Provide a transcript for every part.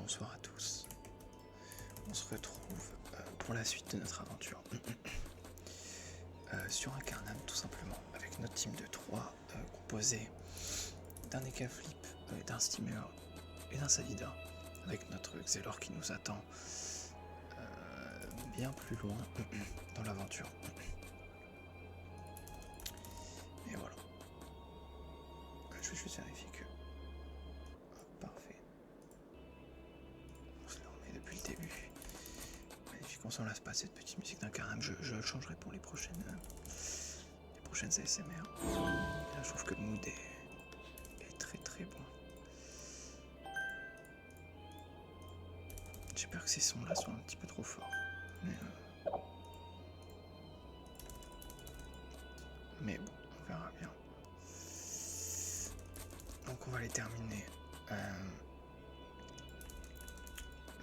bonsoir à tous. On se retrouve pour la suite de notre aventure sur un Carnam tout simplement, avec notre team de 3 composé d'un Eka Flip, d'un Steamer et d'un Salida, avec notre Xelor qui nous attend bien plus loin dans l'aventure. Et voilà. Je vais juste vérifier que... Parfait. On se le remet depuis le début. Magnifique, on s'en lasse pas cette petite musique d'un Carnam. Je le changerai pour les prochaines ASMR. Et là, je trouve que le mood est très très bon. J'ai peur que ces sons là soient un petit peu trop forts. Mais bon, on verra bien. Donc on va les terminer.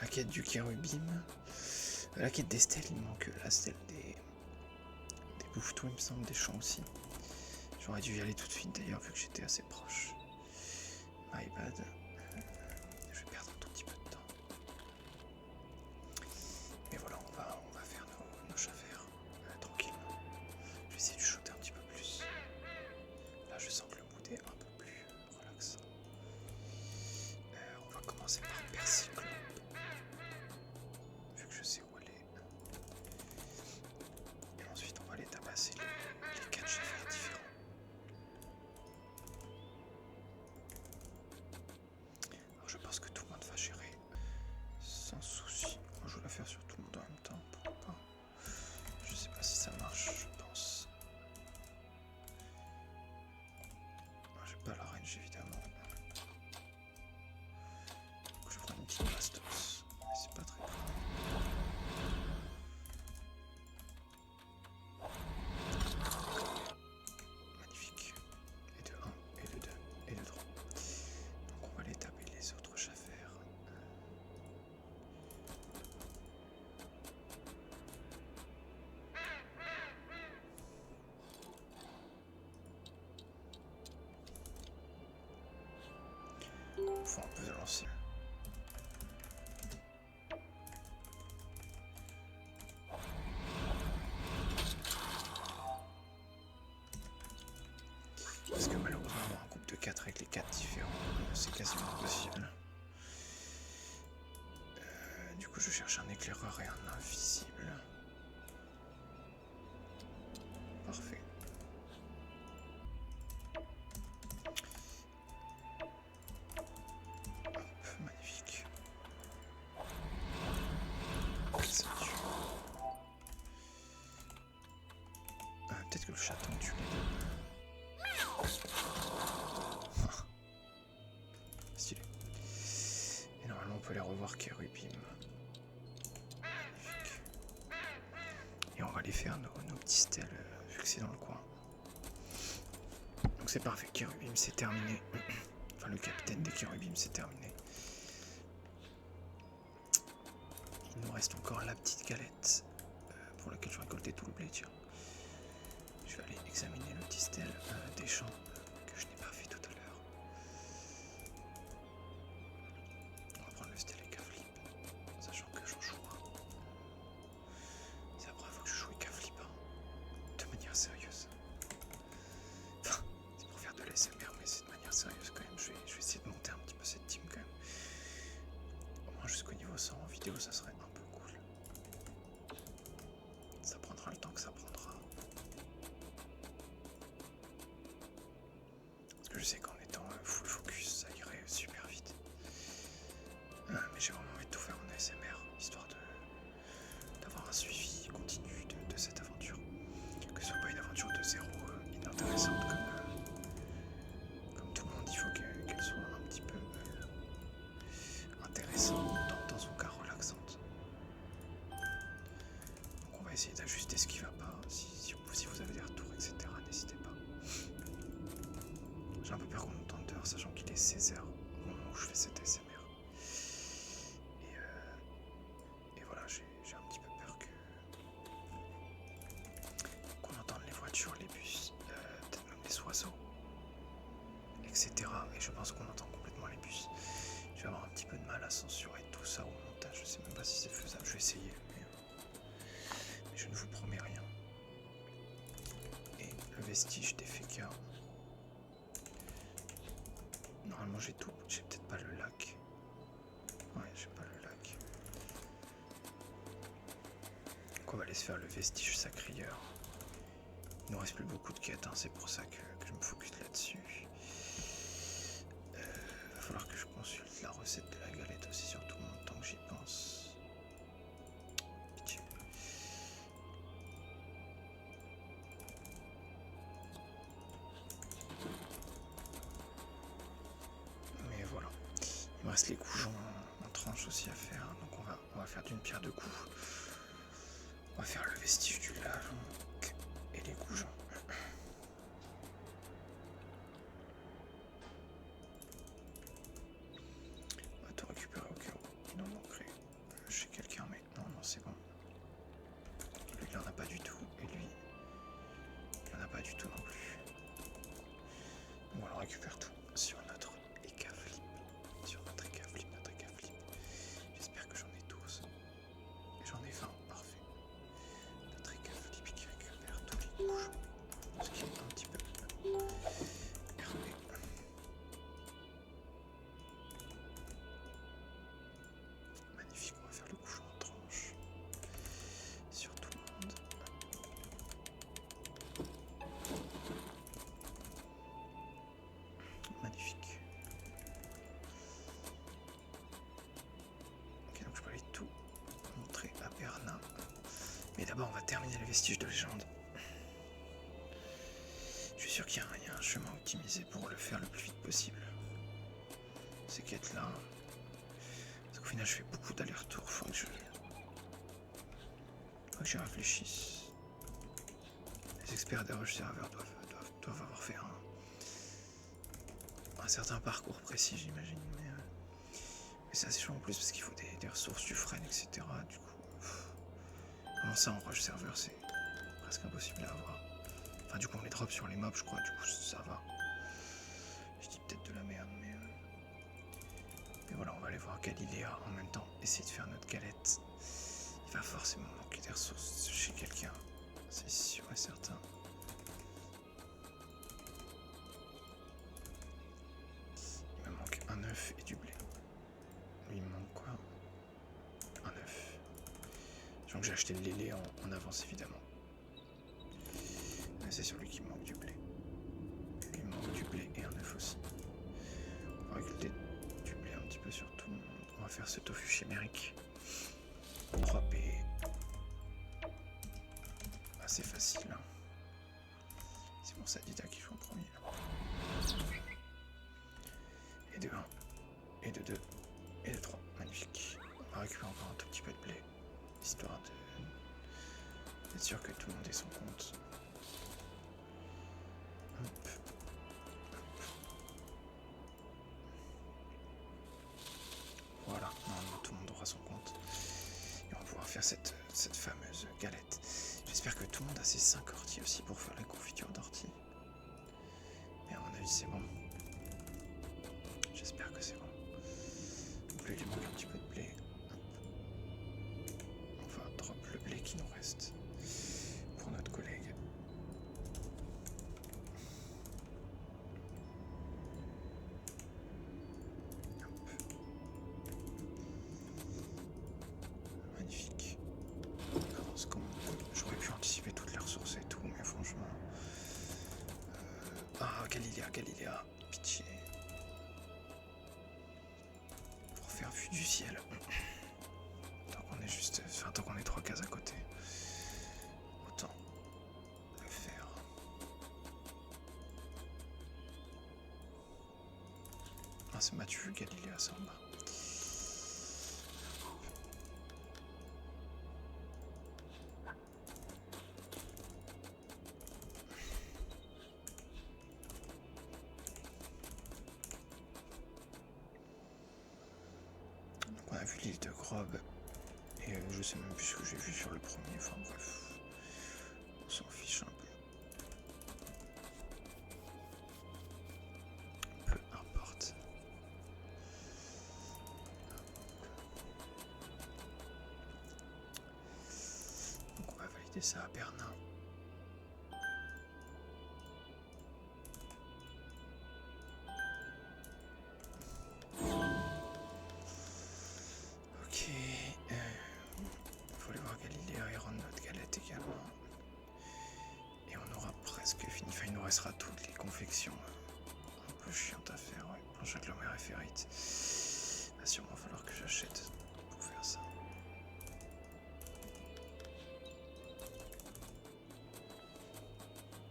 La quête du Kérubim. La quête des stèles, il manque la stèle des bouffetous, il me semble, des champs aussi. J'aurais dû y aller tout de suite d'ailleurs, vu que j'étais assez proche. My bad. Je vais perdre un tout petit peu de temps. Mais voilà, on va faire nos chaffaires tranquillement. Je vais essayer de shooter un petit peu plus. Là, je sens que le mood est un peu plus relaxant. On va commencer par Percyclope. Vu que je sais où elle est. Et ensuite, on va les tabasser les 4 chaffaires différents. Alors, je pense que tout le monde va gérer sans souci. Moi, je vais la faire sur tout le monde en même temps. Pourquoi pas? Je sais pas si ça marche, je pense. Moi, j'ai pas la range évidemment. Donc, je prends une petite bastos. Mais c'est pas très grave. Magnifique. Et de 1, et de 2, et de 3. Donc on va les taper les autres chaffaires. Faut un peu lancer. Parce que malheureusement, avoir un groupe de 4 avec les 4 différents, c'est quasiment impossible. Du coup, je cherche un éclaireur et un invisible. Parfait. Hop, magnifique. Ça tue. Peut-être que le chaton tue les deux. Stylé. Et normalement on peut les revoir Kérubim. Magnifique. Et on va les faire nos petits stèles vu que c'est dans le coin. Donc c'est parfait, Kérubim c'est terminé. Enfin le capitaine des Kérubim c'est terminé. Il nous reste encore la petite galette pour laquelle je récoltais tout le blé. Tiens. Je vais aller examiner le petit stèle des champs que je n'ai pas fait tout à l'heure. On va prendre le stèle Eka Flip, sachant que j'en joue un. C'est la première fois que je joue Eka Flip, hein, de manière sérieuse. Enfin, c'est pour faire de l'ASMR, mais c'est de manière sérieuse quand même. Je vais essayer de monter un petit peu cette team quand même. Au moins jusqu'au niveau 100 en vidéo, ça serait un peu cool. Ça prendra le temps que ça prendra. Parce que je sais qu'en étant full focus, ça irait super vite. Mais j'ai vraiment envie de tout faire en ASMR, histoire d'avoir un suivi continu de cette aventure. Que ce soit pas une aventure de zéro inintéressante comme tout le monde, il faut qu'elle soit un petit peu intéressante, dans son cas relaxante. Donc on va essayer d'ajuster ce qui va pas. Si vous avez des retours, etc., n'hésitez pas. J'ai un peu peur qu'on entende dehors, sachant qu'il est 16h au moment où je fais cette ASMR. Et voilà, j'ai un petit peu peur qu'on entende les voitures, les bus, peut-être même les oiseaux, etc. Et je pense qu'on entend complètement les bus. Je vais avoir un petit peu de mal à censurer tout ça au montage. Je sais même pas si c'est faisable. Je vais essayer, mais je ne vous promets rien. Et le vestige des fécas. Normalement j'ai tout. J'ai peut-être pas le lac. Ouais, j'ai pas le lac. Donc on va aller se faire le vestige sacrieur. Il nous reste plus beaucoup de quêtes, hein, c'est pour ça que je me focus là-dessus. Va falloir que je consulte la recette de la galette aussi, surtout tant que j'y pense. Pitié. Mais voilà. Il me reste les goujons en tranche aussi à faire, donc on va faire d'une pierre deux coups. On va faire le vestige du lave et les goujons. On va tout récupérer au cas où il en manquerait chez quelqu'un, mais non, c'est bon. Lui, il en a pas du tout, et lui, il en a pas du tout non plus. Donc on récupère tout sur notre écaflip. Sur notre écaflip. J'espère que j'en ai 12. J'en ai 20, parfait. Notre écaflip qui récupère tous les goujons. Ce qui est un petit peu hervé. Magnifique, on va faire le goujon en tranche. Sur tout le monde. Magnifique. Ok, donc je peux aller tout montrer à Berlin. Mais d'abord, on va terminer le vestige de légende. Je suis sûr qu'il y a un chemin optimisé pour le faire le plus vite possible. Ces quêtes-là. Parce qu'au final, je fais beaucoup d'allers-retours. Faut que j'y réfléchisse. Les experts des rushs serveurs doivent avoir fait un certain parcours précis, j'imagine. Mais c'est assez chaud en plus parce qu'il faut des ressources, du frein, etc. Du coup, comment ça en rush serveur, c'est presque impossible à avoir. Enfin, du coup, on les drop sur les mobs, je crois. Du coup, ça va. Je dis peut-être de la merde, mais voilà, on va aller voir Galiléa en même temps. Essayer de faire notre galette. Il va forcément manquer des ressources chez quelqu'un. C'est sûr et certain. Il me manque un œuf et du blé. Lui, il me manque quoi? Un œuf. Donc j'ai acheté le lait en avance, évidemment. Mais c'est sur lui qu'il me manque du blé. Lui, il me manque du blé et un œuf aussi. On va récolter du blé un petit peu sur tout le monde. On va faire ce tofu chimérique. 3P. Assez facile. Hein. C'est mon Sadida qui joue en premier. Et de 1, et de 2, et de 3. Magnifique. On va récupérer encore un tout petit peu de blé. Histoire d'être sûr que tout le monde ait son compte. Hop. Voilà, normalement tout le monde aura son compte. Et on va pouvoir faire cette fameuse galette. J'espère que tout le monde a ses 5 orties aussi pour faire la confiture d'ortie. Mais à mon avis c'est bon. J'espère que c'est bon. Donc lui il lui manque un petit peu de blé. Hop. On va drop le blé qui nous reste pour notre collègue. Magnifique. J'aurais pu anticiper toutes les ressources et tout, mais franchement... Ah, Galiléa, pitié. Pour faire vue du ciel. Tant qu'on est 3 cases à côté. Autant le faire. Ah, c'est Mathieu Galiléa, ça en bas. Donc on a vu l'île de Grob. Et je sais même plus ce que j'ai vu sur le premier. Enfin bref. On s'en fiche un peu. Peu importe. filer ça à Bernin. Ok. Faut aller voir Galilée et rendre notre galette également. Et on aura presque fini. Enfin, il nous restera toutes les confections un peu chiantes à faire. Ouais. Planche agglomérée et ferrite. Il va sûrement falloir que j'achète pour faire ça.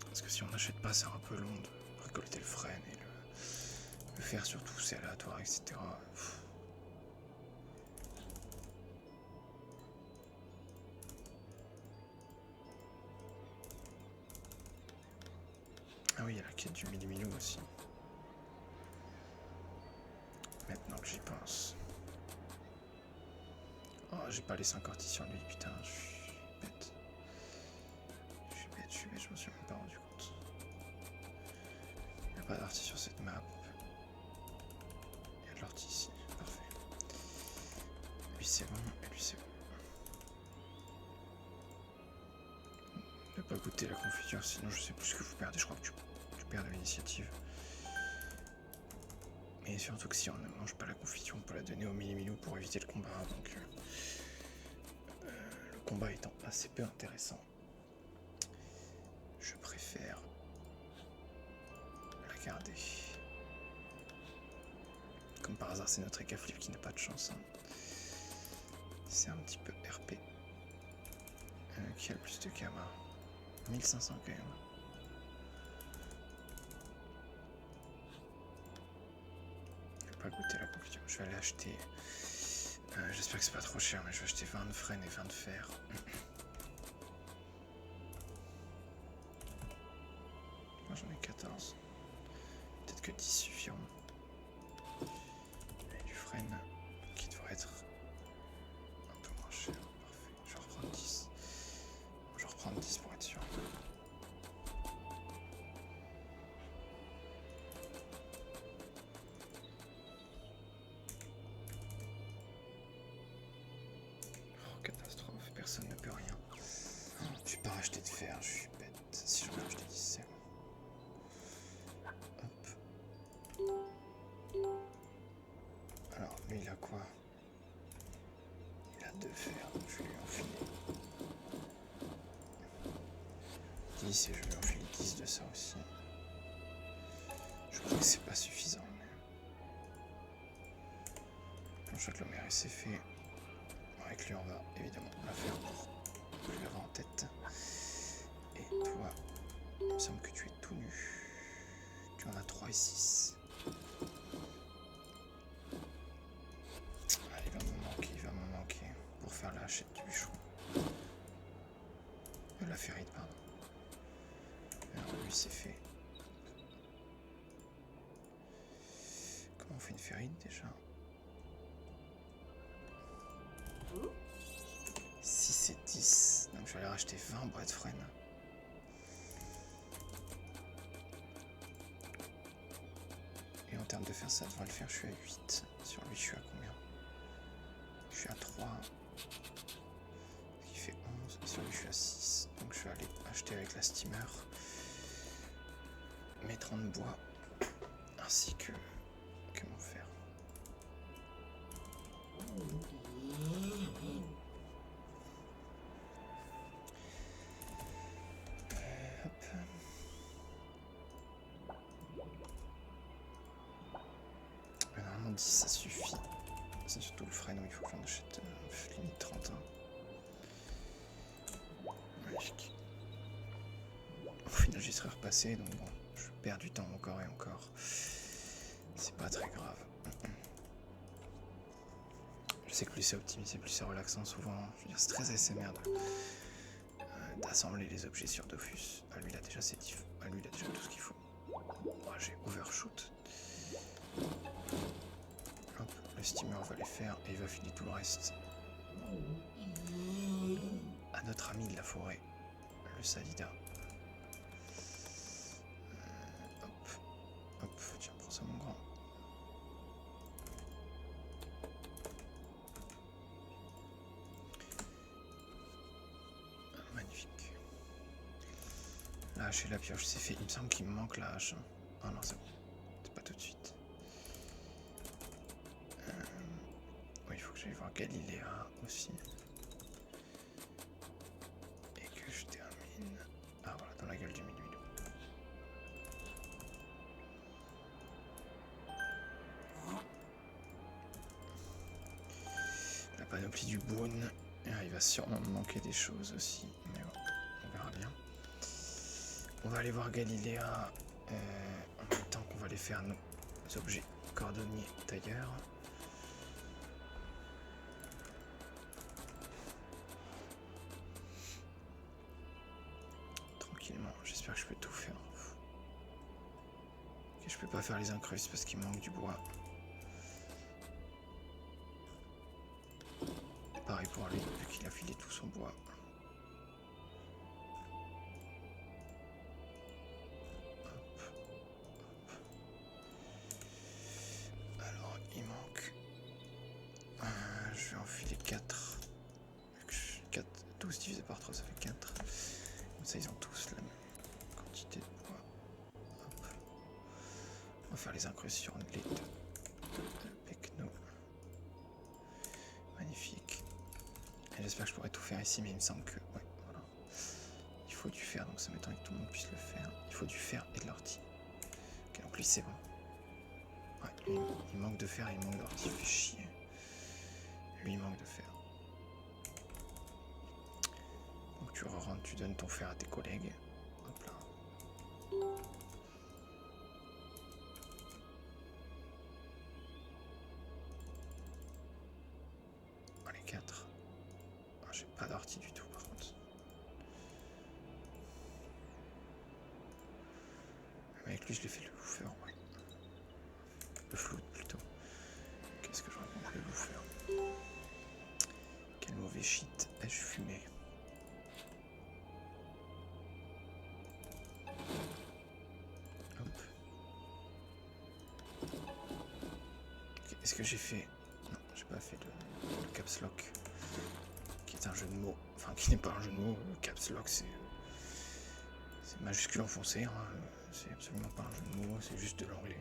Parce que si on n'achète pas, c'est un peu long de récolter le frêne et le faire surtout, c'est aléatoire, etc. Pff. Ah oui, il y a la quête du millimilou aussi. Maintenant que j'y pense. Oh, j'ai pas les 5 orties sur lui, putain, je suis bête. Je m'en suis même pas rendu compte. Il n'y a pas d'ortie sur cette map. Il y a de l'ortie ici, parfait. Lui c'est bon, et lui c'est bon. Ne pas goûter la confiture, sinon je sais plus ce que vous perdez, je crois que tu perds de l'initiative. Et surtout que si on ne mange pas la confiture, on peut la donner au millimilou pour éviter le combat, donc le combat étant assez peu intéressant, je préfère la garder. Comme par hasard, c'est notre Ekaflip qui n'a pas de chance. Hein. C'est un petit peu RP. Qui a le plus de Kama 1500 quand même. Je vais pas goûter la confiture. Je vais aller acheter. J'espère que c'est pas trop cher, mais je vais acheter 20 de frêne et 20 de fer. Moi j'en ai 14. Peut-être que 10 suffiront. Et du frêne qui devrait être un peu moins cher. Parfait. Je vais reprendre 10. Je vais reprendre 10 pour être sûr. Oh, catastrophe, personne ne peut rien. Je vais pas racheter de fer, je suis bête. Si j'en ai acheté 10, c'est bon. Alors, lui, il a quoi? Il a 2 fers, donc je vais lui enfiler 10 et je vais lui enfiler 10 de ça aussi. Je crois que c'est pas suffisant, mais... Planche agglomérée, c'est fait. Avec lui, on va évidemment la faire pour lui l'avoir en tête. Et toi, il me semble que tu es tout nu. Tu en as 3 et 6. Il va me manquer pour faire la hachette du bûcheron. La ferrite, pardon. Alors lui c'est fait. Comment on fait une ferrite déjà? 6 et 10. Donc je vais aller racheter 20 boîtes de frêne. Et en termes de fer, ça devrait le faire. Je suis à 8. Sur lui, je suis à combien? Je suis à 3. Ce qui fait 11. Sur lui, je suis à 6. Donc je vais aller acheter avec la steamer mes 30 bois ainsi que mon fer. Hop. Normalement 10 ça suffit. C'est surtout le frêne où il faut que j'en achète limite 30. Magique. Au final j'y serais repassé, donc bon, je perds du temps encore et encore. C'est pas très grave. Je sais que plus c'est optimisé, plus c'est relaxant souvent. Je veux dire, c'est très ASMR d'assembler les objets sur Dofus. Ah, lui il a déjà ses diffs. Ah, lui il a déjà tout ce qu'il faut. Oh, j'ai overshoot. Hop, le steamer va les faire et il va filer tout le reste à notre ami de la forêt, le Salida. Hop, tiens, prends ça mon grand. Magnifique. La hache et la pioche, c'est fait. Il me semble qu'il me manque la hache. Oh non, c'est bon. C'est pas tout de suite. Oui, il faut que j'aille voir Galiléa aussi. Et que je termine. Ah voilà, dans la gueule du minuit. La panoplie du Boone. Il va sûrement me manquer des choses aussi. Mais bon, on verra bien. On va aller voir Galiléa en même temps qu'on va aller faire nos objets cordonniers tailleurs. Tranquillement, j'espère que je peux tout faire. Ok, je peux pas faire les incrustes parce qu'il manque du bois. Pareil pour lui, vu qu'il a filé tout son bois. Alors, il manque... je vais enfiler 4. 12 divisé par 3, ça fait 4. Comme ça, ils ont tous la même quantité de bois. Hop. On va faire les incrustes sur les deux. Pecno. Magnifique. Et j'espère que je pourrai tout faire ici, mais il me semble que... Ouais, voilà. Il faut du fer, donc ça m'étonne que tout le monde puisse le faire. Il faut du fer et de l'ortie. Ok, donc lui, c'est bon. Ouais, lui, il manque de fer et il manque d'ortie. Il fait chier. Lui, il manque de fer. Donc tu rentres, tu donnes ton fer à tes collègues. Hop là. Oh, les 4. Oh, j'ai pas d'ortie du tout par contre. Avec lui je l'ai fait le bouffeur, ouais. Le flout plutôt. Qu'est-ce que je raconte, le bouffeur? Quel mauvais shit ai-je fumé? Hop. Okay, est-ce que j'ai fait... Non, j'ai pas fait le caps lock. Qui est un jeu de mots. Enfin, qui n'est pas un jeu de mots. Le caps lock, c'est majuscule enfoncé. Hein. C'est absolument pas un jeu de mots. C'est juste de l'anglais.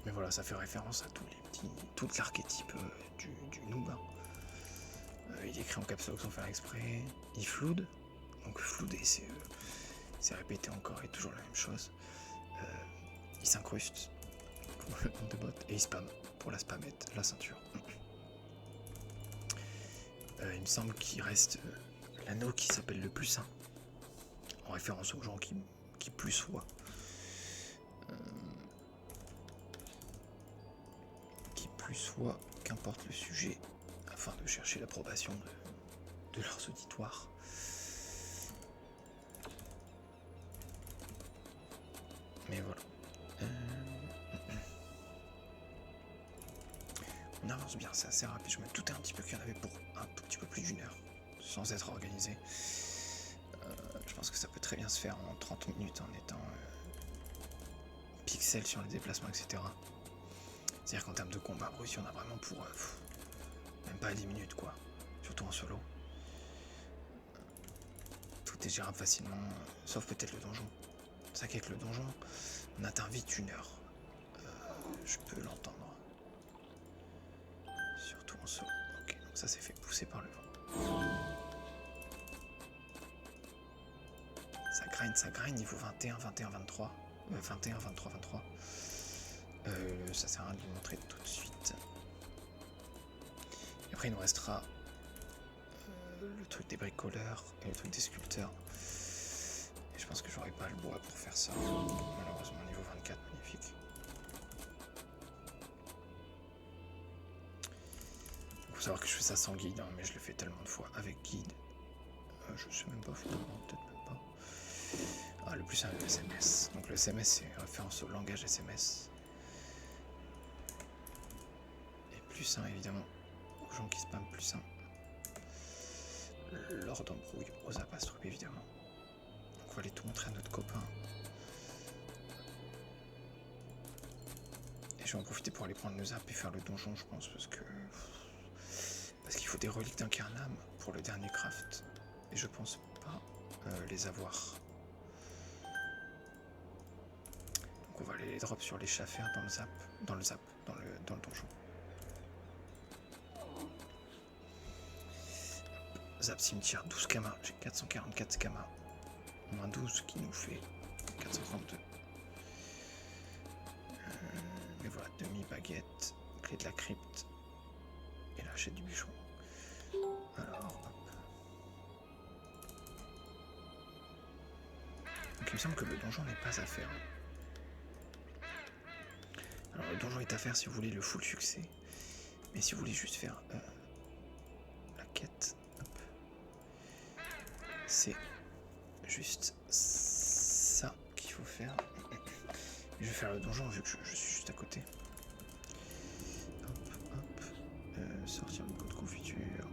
Mais voilà, ça fait référence à tout l'archétype du noob. Il écrit en caps lock sans faire exprès. Il floude. Donc flouder, c'est répéter encore et toujours la même chose. Il s'incruste pour le nombre de bottes. Et il spam pour la spamette, la ceinture. Il me semble qu'il reste l'anneau qui s'appelle le plus 1. En référence aux gens qui plus voient. Soit qu'importe le sujet, afin de chercher l'approbation de leurs auditoires. Mais voilà. On avance bien, c'est assez rapide. Je me doutais un petit peu qu'il y en avait pour un tout petit peu plus d'1 heure, sans être organisé. Je pense que ça peut très bien se faire en 30 minutes en étant pixel sur les déplacements, etc. C'est-à-dire qu'en termes de combat brut, il y en a vraiment pour même pas 10 minutes, quoi. Surtout en solo. Tout est gérable facilement, sauf peut-être le donjon. C'est vrai qu'avec le donjon, on atteint vite 1 heure. Je peux l'entendre. Surtout en solo. Ok, donc ça s'est fait pousser par le vent. Ça grind niveau 21, 21, 23. 21, 23, 23. Ça sert à rien de lui montrer tout de suite. Et après il nous restera le truc des bricoleurs et le truc des sculpteurs. Et je pense que j'aurai pas le bois pour faire ça. Malheureusement niveau 24, magnifique. Il faut savoir que je fais ça sans guide, hein, mais je le fais tellement de fois avec guide. Je sais même pas, finalement, peut-être même pas. Ah, le plus 1, le SMS. Donc le SMS, c'est référence au langage SMS. Et plus 1, évidemment, aux gens qui spamment plus 1. Lors d'embrouille, aux apastrophes, évidemment. Donc on va aller tout montrer à notre copain. Et je vais en profiter pour aller prendre le zap et faire le donjon, je pense, parce qu'il faut des reliques d'Incarnam pour le dernier craft. et je pense pas les avoir. Donc on va aller les drop sur l'échaffer dans le zap, dans le donjon. Zap cimetière, 12 kamas, j'ai 444 kamas, moins 12 qui nous fait 432. Mais voilà, demi-baguette, clé de la crypte, et la hachette du bûcheron. Alors, hop. Donc il me semble que le donjon n'est pas à faire. Alors le donjon est à faire si vous voulez le full succès, mais si vous voulez juste faire la quête, c'est juste ça qu'il faut faire. Je vais faire le donjon vu que je suis juste à côté. Hop, hop. Sortir le pot de confiture.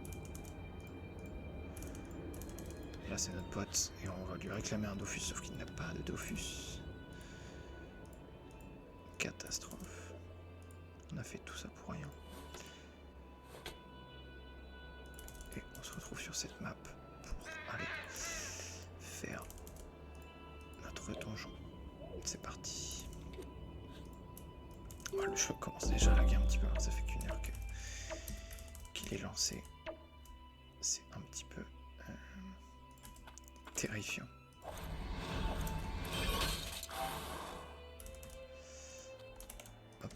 Là c'est notre pote et on va lui réclamer un Dofus, sauf qu'il n'a pas de Dofus. Catastrophe. On a fait tout ça pour rien. Et on se retrouve sur cette map pour aller faire notre donjon. C'est parti. Oh, le choc commence déjà à laguer un petit peu, ça fait qu'une heure qu'il est lancé. C'est un petit peu terrifiant. Hop.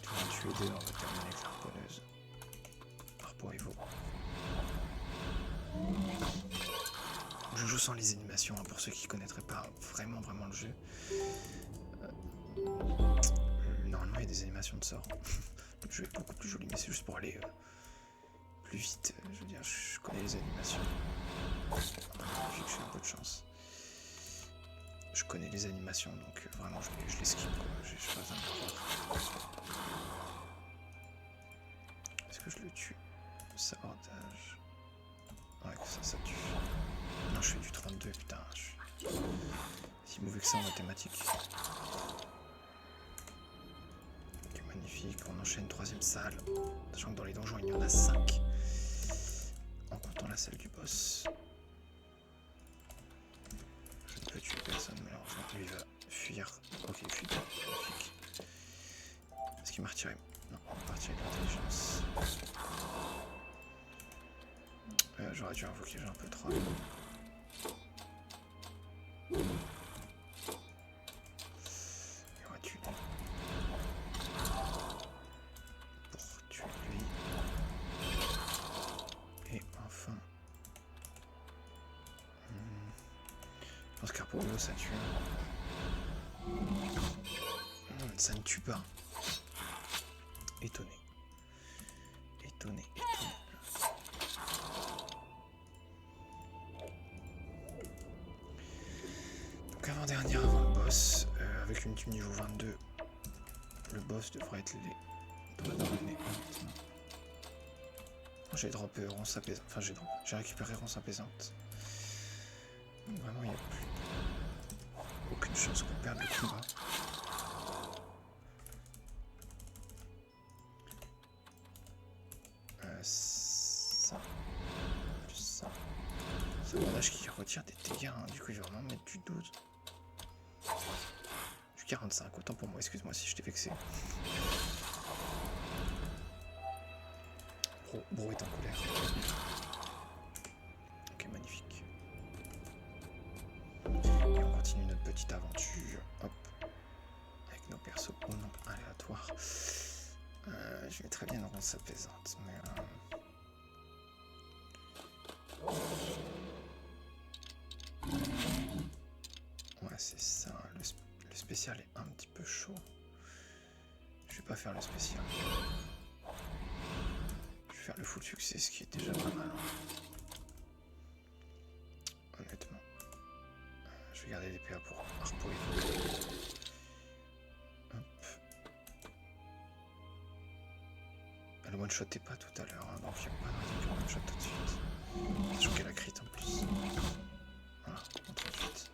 On va tuer deux, on va terminer avec l'harponneuse. Harpon Evo. Je joue sans les animations, hein, pour ceux qui ne connaîtraient pas vraiment le jeu. Normalement il y a des animations de sort. Le jeu est beaucoup plus joli, mais c'est juste pour aller plus vite. Je veux dire, je connais les animations. Vu que j'ai un peu de chance. Je connais les animations, donc vraiment je les skip, quoi. J'ai pas besoin de le voir. Est-ce que je le tue? Sabordage. Ouais, ça tue. Non, je fais du 32, putain. Je suis si mauvais que ça en mathématiques. Ok, magnifique. On enchaîne troisième salle. Sachant que dans les donjons, il y en a 5. En comptant la salle du boss. Je ne peux tuer personne, malheureusement. Lui, il va fuir. Ok, il fuit. Magnifique. Est-ce qu'il m'a retiré? Non, on va partir avec l'intelligence. J'aurais dû invoquer, j'ai un peu trop. Et on va tuer lui. Pour tuer lui. Et enfin... Je pense qu'Harpon Evo ça tue. Ça ne tue pas. Étonné. Étonné. Donc avant-dernière avant le boss, avec une team niveau 22, le boss devrait être ramené. J'ai droppé ronce apaisante. Enfin j'ai récupéré ronce apaisante. Donc vraiment il n'y a plus aucune chance qu'on perde le combat. Ça. Plus ça. C'est un bandage qui retire des dégâts, hein. Du coup il va vraiment mettre du 12. Du 45, autant pour moi, excuse-moi si je t'ai vexé. Bro est en colère. Ok, magnifique. Et on continue notre petite aventure. Hop. Avec nos persos au nom aléatoire. Je vais très bien une ronce apaisante, mais... Ouais, c'est ça. Le spécial est un petit peu chaud. Je vais pas faire le spécial. Je vais faire le full succès, ce qui est déjà pas mal. Honnêtement. Je vais garder les PA pour Harpon Evo. Hop. Elle one-shotait pas tout à l'heure, hein, donc il n'y a pas de raison qu'elle one-shot tout de suite. Sachant qu'elle a crit en plus. Voilà, en 38.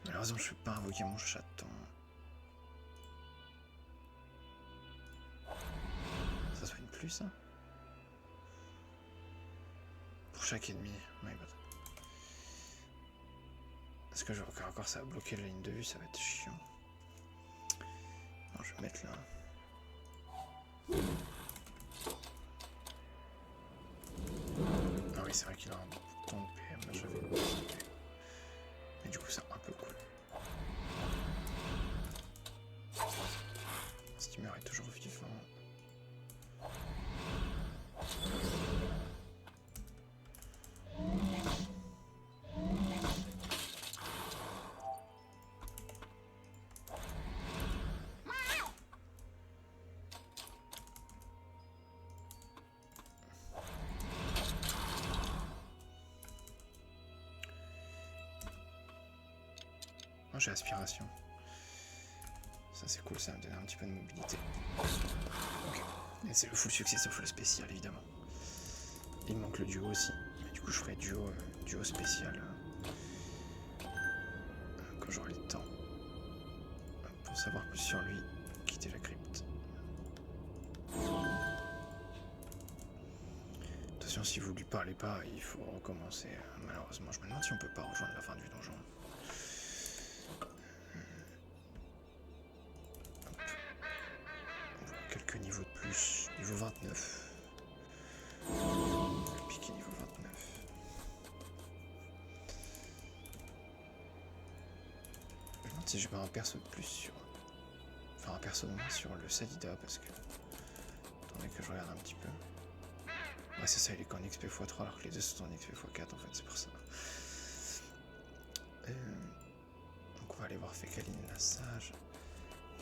Malheureusement, je ne peux pas invoquer mon chaton. Ça soigne plus, ça? chaque ennemi. My bad. Est-ce que je vais encore ça va bloquer la ligne de vue, ça va être chiant. Non, je vais mettre là. Ah oui, c'est vrai qu'il a un bouton de PM, là j'avais une bouton de PM. Mais du coup, c'est un peu cool. Le steamer est toujours vivant. Moi j'ai aspiration. Ça c'est cool, ça va me donner un petit peu de mobilité. Ok. Et c'est le full succès sauf le spécial évidemment. Il me manque le duo aussi. Mais du coup je ferai duo spécial quand j'aurai le temps. Pour savoir plus sur lui, quitter la crypte. Attention, si vous lui parlez pas, il faut recommencer. Malheureusement, je me demande si on peut pas rejoindre la fin du donjon. Quelques niveaux de plus. Niveau 29. Le piqué niveau 29. Je me demande si je mets un perso de plus sur... Enfin un perso de moins sur le Sadida parce que... Attendez que je regarde un petit peu. Ouais c'est ça, il est qu'en XP x3 alors que les deux sont en XP x4 en fait, c'est pour ça. Donc on va aller voir Fécaline la Sage.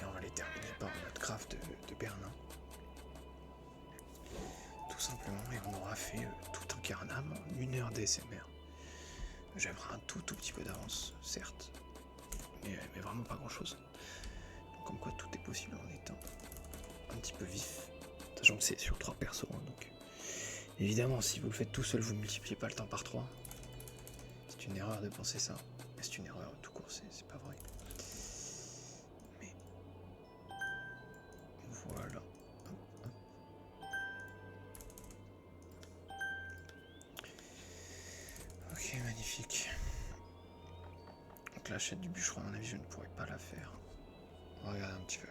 Et on va les terminer par notre craft de Bernin. Tout simplement, et on aura fait tout un Carnam en 1 heure d'ASMR. J'aimerais un tout petit peu d'avance, certes, mais vraiment pas grand chose. Donc, comme quoi tout est possible en étant un petit peu vif, sachant que c'est sur 3 persos. Hein, donc évidemment, si vous le faites tout seul, vous ne multipliez pas le temps par 3. C'est une erreur de penser ça. C'est une erreur tout court, c'est pas vrai. Mais voilà. Ok, magnifique. Donc la chaîne du bûcheron, à mon avis, je ne pourrais pas la faire. On va regarder un petit peu.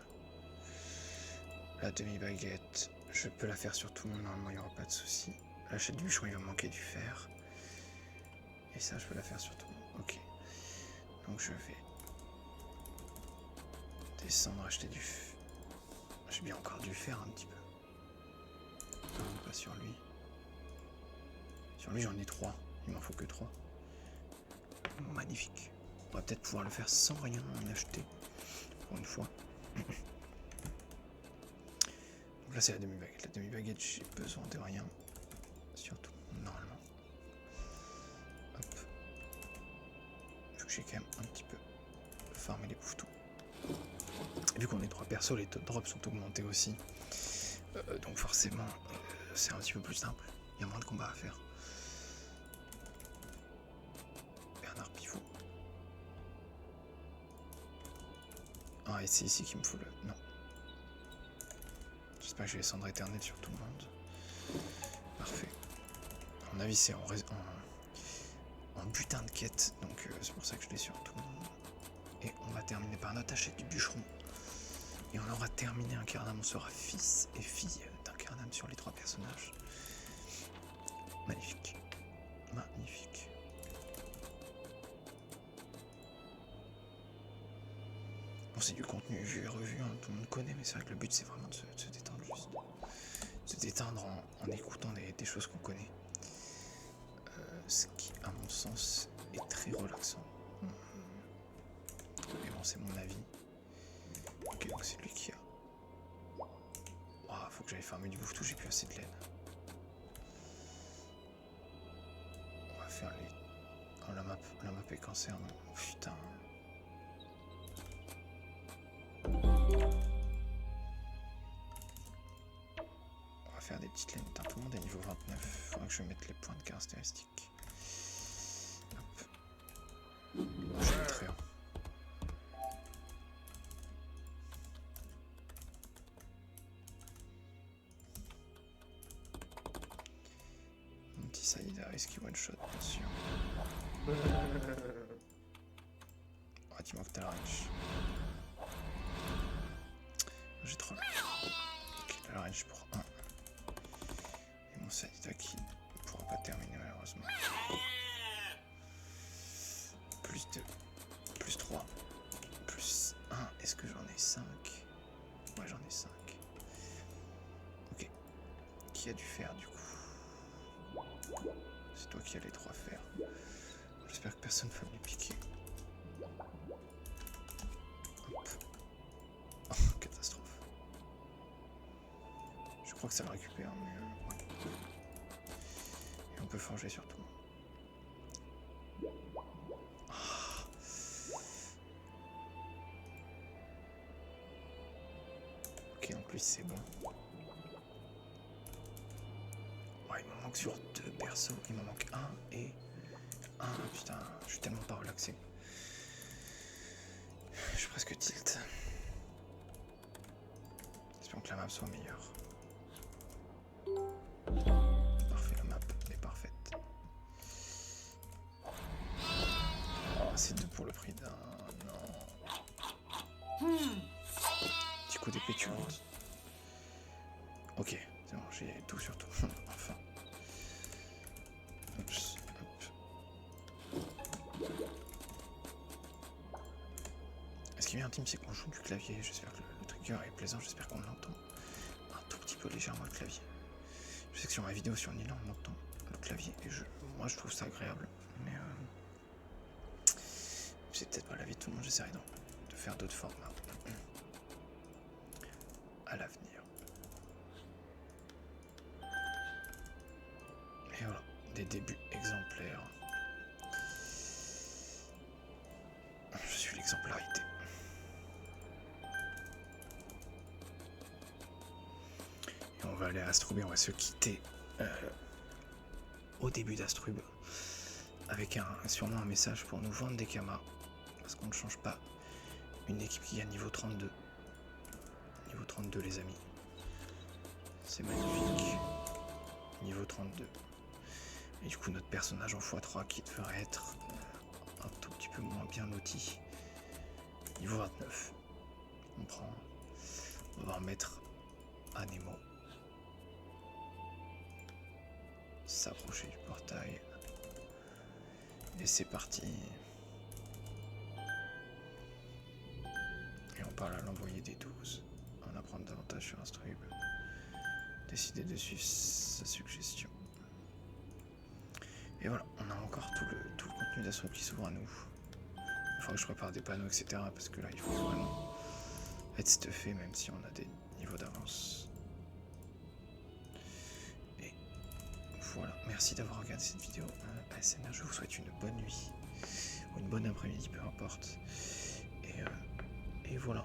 La demi-baguette, je peux la faire sur tout le monde, normalement il n'y aura pas de souci. La chaîne du bûcheron, il va me manquer du fer. Et ça, je peux la faire sur tout le monde. Ok. Donc je vais descendre, acheter du fer. J'ai bien encore du fer un petit peu. Non, pas sur lui. Sur lui, j'en ai 3. Il m'en faut que 3. Magnifique. On va peut-être pouvoir le faire sans rien en acheter. Pour une fois. Donc là, c'est la demi-baguette. La demi-baguette, j'ai besoin de rien. Surtout, normalement. Hop. Vu que j'ai quand même un petit peu farmé les bouffetous. Et vu qu'on est 3 persos, les drops sont augmentés aussi. Donc forcément, c'est un petit peu plus simple. Il y a moins de combats à faire. Bernard Pivot. Ah, et c'est ici qu'il me faut le... Non. J'espère que j'ai les cendres éternelles sur tout le monde. Parfait. À mon avis, c'est en butin de quête. Donc c'est pour ça que je l'ai sur tout le monde. Et on va terminer par notre achet du bûcheron. Et on aura terminé un Carnam. On sera fils et fille d'un Carnam sur les 3 personnages. Magnifique. Magnifique. Bon, c'est du contenu vu et revu, hein, tout le monde connaît, mais c'est vrai que le but c'est vraiment de se détendre juste. Se détendre en écoutant des choses qu'on connaît. Ce qui, à mon sens, est très relaxant. Mais bon, c'est mon avis. Ok, donc c'est lui qui a... Oh, faut que j'aille farmer du bouffetou, j'ai plus assez de laine. On va faire les... Oh, la map est cancer, non. Putain. On va faire des petites laines. Putain, tout le monde est niveau 29. Faudra que je mette les points de caractéristiques. Hop. Je vais très haut. Saïda, est-ce qu'il one shot, bien sûr. Ah, dis-moi que t'as la range. J'ai trop la. Ok, il a la range pour 1. Et mon Saïda qui ne pourra pas terminer malheureusement. Plus 2, plus 3, plus 1. Est-ce que j'en ai 5? Ouais, j'en ai 5. Ok. Qui a dû faire du coup? C'est toi qui as les 3 faire. J'espère que personne ne va me les piquer. Hop. Oh, catastrophe. Je crois que ça le récupère, mais ouais. Et on peut forger surtout. Ah. Ok, en plus c'est bon. Ouais, il m'en manque sur 2 persos. Il m'en manque 1 et 1. Putain, je suis tellement pas relaxé. Je suis presque tilt. Espérons que la map soit meilleure. Parfait, la map est parfaite. Oh, c'est 2 pour le prix d'un. Non. Petit coup d'épée tuante. Ok, c'est bon, j'ai tout sur tout. Enfin. Oups, hop. Ce qui est bien, team, c'est qu'on joue du clavier. J'espère que le trigger est plaisant. J'espère qu'on l'entend un tout petit peu légèrement le clavier. Je sais que sur ma vidéo sur Nila, on entend le clavier. Et moi, je trouve ça agréable. Mais c'est peut-être pas la vie de tout le monde. J'essaierai de faire d'autres formats à l'avenir. Et voilà, des débuts exemplaires. Je suis l'exemplarité. Et on va aller à Astrub et on va se quitter au début d'Astrub avec sûrement un message pour nous vendre des kamas. Parce qu'on ne change pas une équipe qui a niveau 32. Niveau 32 les amis. C'est magnifique. Niveau 32. Et du coup notre personnage en x3 qui devrait être un tout petit peu moins bien loti. Niveau 29. On prend. On va remettre à Nemo. S'approcher du portail. Et c'est parti. Et on parle à l'envoyé des 12. En apprendre davantage sur Astrub. Décider de suivre sa suggestion. Et voilà, on a encore tout le contenu d'Astrub qui s'ouvre à nous. Il faudra que je prépare des panneaux, etc. Parce que là, il faut vraiment être stuffé, même si on a des niveaux d'avance. Et voilà, merci d'avoir regardé cette vidéo ASMR. Je vous souhaite une bonne nuit ou une bonne après-midi, peu importe. Et voilà,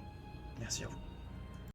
merci à vous.